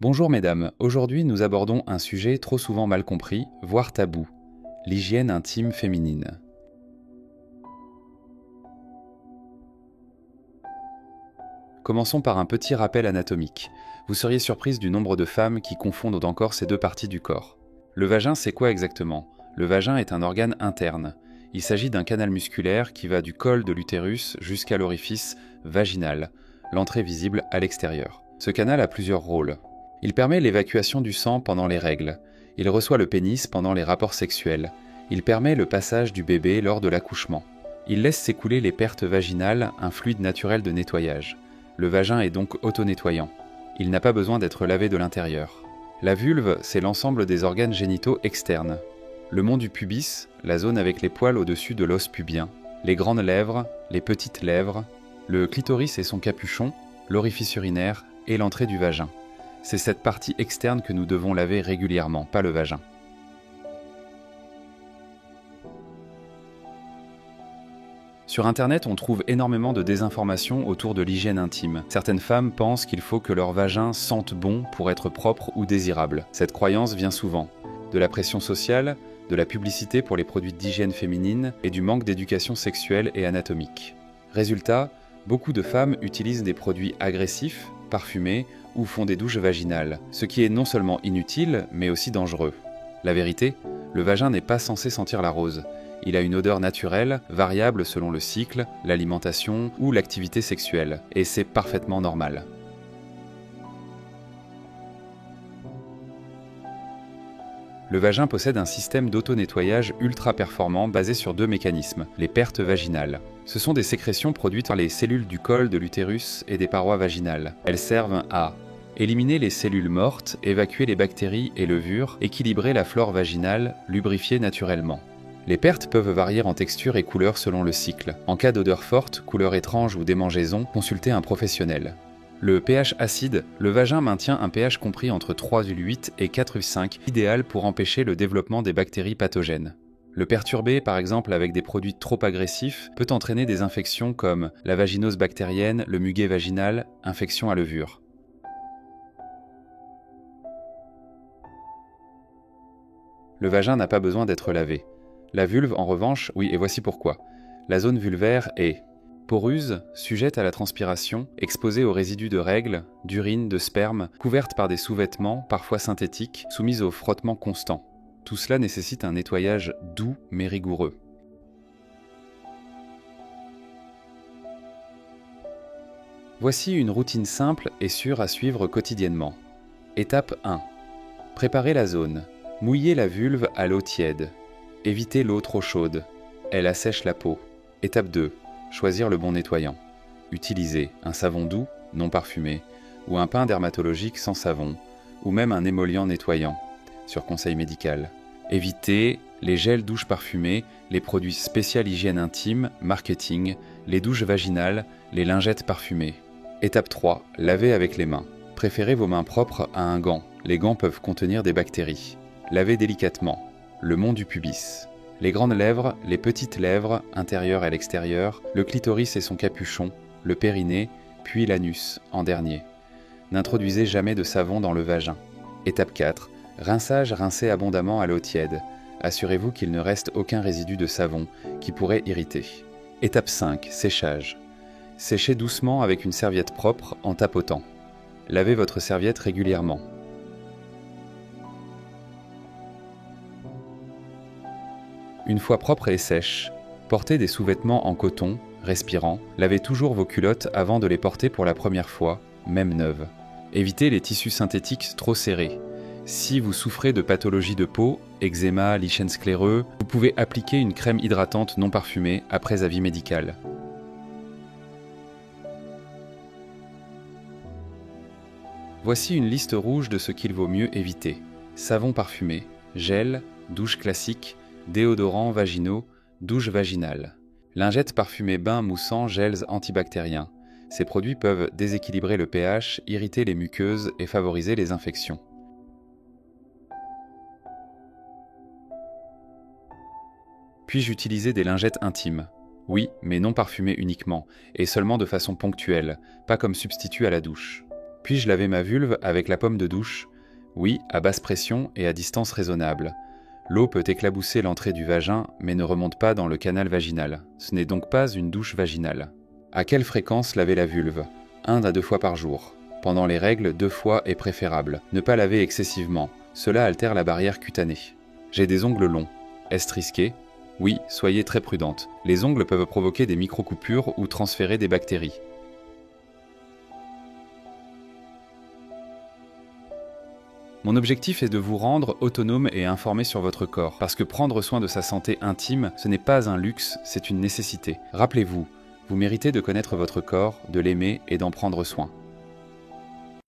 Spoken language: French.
Bonjour mesdames, aujourd'hui nous abordons un sujet trop souvent mal compris, voire tabou, l'hygiène intime féminine. Commençons par un petit rappel anatomique. Vous seriez surprise du nombre de femmes qui confondent encore ces deux parties du corps. Le vagin, c'est quoi exactement ? Le vagin est un organe interne. Il s'agit d'un canal musculaire qui va du col de l'utérus jusqu'à l'orifice vaginal, l'entrée visible à l'extérieur. Ce canal a plusieurs rôles. Il permet l'évacuation du sang pendant les règles. Il reçoit le pénis pendant les rapports sexuels. Il permet le passage du bébé lors de l'accouchement. Il laisse s'écouler les pertes vaginales, un fluide naturel de nettoyage. Le vagin est donc auto-nettoyant. Il n'a pas besoin d'être lavé de l'intérieur. La vulve, c'est l'ensemble des organes génitaux externes. Le mont du pubis, la zone avec les poils au-dessus de l'os pubien, les grandes lèvres, les petites lèvres, le clitoris et son capuchon, l'orifice urinaire et l'entrée du vagin. C'est cette partie externe que nous devons laver régulièrement, pas le vagin. Sur Internet, on trouve énormément de désinformation autour de l'hygiène intime. Certaines femmes pensent qu'il faut que leur vagin sente bon pour être propre ou désirable. Cette croyance vient souvent de la pression sociale, de la publicité pour les produits d'hygiène féminine et du manque d'éducation sexuelle et anatomique. Résultat, beaucoup de femmes utilisent des produits agressifs, parfumés ou font des douches vaginales, ce qui est non seulement inutile, mais aussi dangereux. La vérité, le vagin n'est pas censé sentir la rose. Il a une odeur naturelle, variable selon le cycle, l'alimentation ou l'activité sexuelle, et c'est parfaitement normal. Le vagin possède un système d'auto-nettoyage ultra performant basé sur deux mécanismes, les pertes vaginales. Ce sont des sécrétions produites par les cellules du col de l'utérus et des parois vaginales. Elles servent à éliminer les cellules mortes, évacuer les bactéries et levures, équilibrer la flore vaginale, lubrifier naturellement. Les pertes peuvent varier en texture et couleur selon le cycle. En cas d'odeur forte, couleur étrange ou démangeaison, consultez un professionnel. Le pH acide, le vagin maintient un pH compris entre 3,8 et 4,5, idéal pour empêcher le développement des bactéries pathogènes. Le perturber, par exemple avec des produits trop agressifs, peut entraîner des infections comme la vaginose bactérienne, le muguet vaginal, infection à levure. Le vagin n'a pas besoin d'être lavé. La vulve, en revanche, oui, et voici pourquoi. La zone vulvaire est poreuse, sujette à la transpiration, exposée aux résidus de règles, d'urine, de sperme, couverte par des sous-vêtements, parfois synthétiques, soumise au frottement constant. Tout cela nécessite un nettoyage doux mais rigoureux. Voici une routine simple et sûre à suivre quotidiennement. Étape 1. Préparez la zone. Mouillez la vulve à l'eau tiède. Évitez l'eau trop chaude. Elle assèche la peau. Étape 2. Choisir le bon nettoyant. Utilisez un savon doux, non parfumé, ou un pain dermatologique sans savon, ou même un émollient nettoyant, sur conseil médical. Évitez les gels douches parfumés, les produits spécial hygiène intime, marketing, les douches vaginales, les lingettes parfumées. Étape 3. Lavez avec les mains. Préférez vos mains propres à un gant. Les gants peuvent contenir des bactéries. Lavez délicatement. Le mont du pubis. Les grandes lèvres, les petites lèvres, intérieures et l'extérieur, le clitoris et son capuchon, le périnée, puis l'anus, en dernier. N'introduisez jamais de savon dans le vagin. Étape 4. Rinçage, rincez abondamment à l'eau tiède. Assurez-vous qu'il ne reste aucun résidu de savon qui pourrait irriter. Étape 5. Séchage. Séchez doucement avec une serviette propre en tapotant. Lavez votre serviette régulièrement. Une fois propre et sèche, portez des sous-vêtements en coton, respirants. Lavez toujours vos culottes avant de les porter pour la première fois, même neuves. Évitez les tissus synthétiques trop serrés. Si vous souffrez de pathologies de peau, eczéma, lichen scléreux, vous pouvez appliquer une crème hydratante non parfumée après avis médical. Voici une liste rouge de ce qu'il vaut mieux éviter. Savon parfumé, gel, douche classique, déodorants vaginaux, douche vaginale. Lingettes parfumées bains moussants, gels antibactériens. Ces produits peuvent déséquilibrer le pH, irriter les muqueuses et favoriser les infections. Puis-je utiliser des lingettes intimes ? Oui, mais non parfumées uniquement, et seulement de façon ponctuelle, pas comme substitut à la douche. Puis-je laver ma vulve avec la pomme de douche? Oui, à basse pression et à distance raisonnable. L'eau peut éclabousser l'entrée du vagin, mais ne remonte pas dans le canal vaginal. Ce n'est donc pas une douche vaginale. À quelle fréquence laver la vulve? 1 à 2 fois par jour. Pendant les règles, 2 fois est préférable. Ne pas laver excessivement. Cela altère la barrière cutanée. J'ai des ongles longs. Est-ce risqué? Oui, soyez très prudente. Les ongles peuvent provoquer des micro-coupures ou transférer des bactéries. Mon objectif est de vous rendre autonome et informé sur votre corps, parce que prendre soin de sa santé intime, ce n'est pas un luxe, c'est une nécessité. Rappelez-vous, vous méritez de connaître votre corps, de l'aimer et d'en prendre soin.